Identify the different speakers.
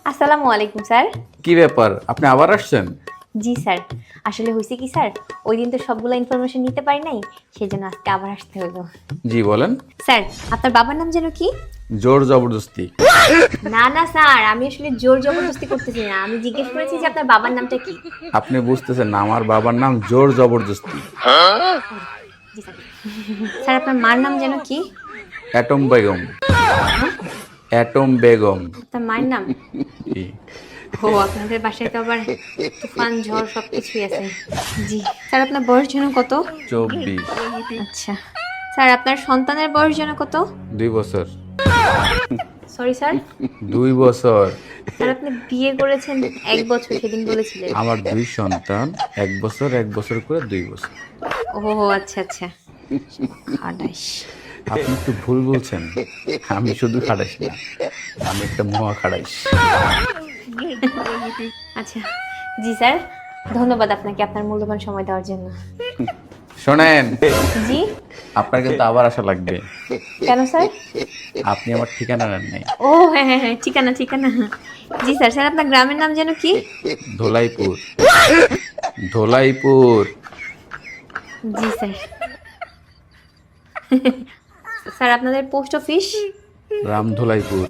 Speaker 1: আসসালামু আলাইকুম স্যার।
Speaker 2: কি ব্যাপার, আপনি আবার আসছেন?
Speaker 1: জি স্যার, আসলে হয়েছে কি স্যার, ওই দিন তো সবগুলো ইনফরমেশন নিতে পারি নাই, সেজন্য আজকে আবার আসতে হলো।
Speaker 2: জি বলেন।
Speaker 1: স্যার, আপনার বাবার নাম যেন কি?
Speaker 2: জোর জবরদস্তি।
Speaker 1: না না স্যার, আমি আসলে জোর জবরদস্তি করতেছি না, আমি জিজ্ঞেস করেছি যে আপনার বাবার নামটা কি।
Speaker 2: আপনি বুঝতেছেন না, আমার বাবার নাম জোর জবরদস্তি।
Speaker 1: জি স্যার। স্যার, আপনার মার নাম যেন কি?
Speaker 2: অ্যাটম বেগম। অ্যাটম বেগম।
Speaker 1: আপনার মায়ের নাম?
Speaker 2: জি।
Speaker 1: ও, আপনাদের বাসায় তো আবার তুফান ঝড় সবকিছুই আছে। জি স্যার, আপনার বয়স যেন কত?
Speaker 2: 24।
Speaker 1: আচ্ছা স্যার, আপনার সন্তানের বয়স যেন কত?
Speaker 2: 2 বছর।
Speaker 1: Sorry sir.
Speaker 2: 2 বছর।
Speaker 1: স্যার, আপনি বিয়ে করেছেন 1 বছর, সেদিন বলেছিলেন।
Speaker 2: আমার 2 সন্তান, 1 বছর 1 বছর করে 2 বছর।
Speaker 1: ও আচ্ছা আচ্ছা। খাটাস।
Speaker 2: আপনি একটু ভুল বলছেন, আমি শুধু খাড়াইশ না, আমি একটা মহা খাড়াইশ।
Speaker 1: আচ্ছা। জি স্যার, ধন্যবাদ আপনাকে আপনার মূল্যবান সময় দেওয়ার জন্য।
Speaker 2: শোনেন,
Speaker 1: জি।
Speaker 2: আপনার কিন্তু আবার আসা লাগবে।
Speaker 1: কেন স্যার?
Speaker 2: আপনি আমার ঠিকানা নেন নাই।
Speaker 1: ও হ্যাঁ হ্যাঁ হ্যাঁ, ঠিকানা ঠিকানা। জি স্যার। স্যার, আপনার গ্রামের নাম যেন কি?
Speaker 2: ধোলাইপুর। ধোলাইপুর।
Speaker 1: জি স্যার। স্যার, আপনাদের পোস্ট অফিস?
Speaker 2: রামধোলাইপুর।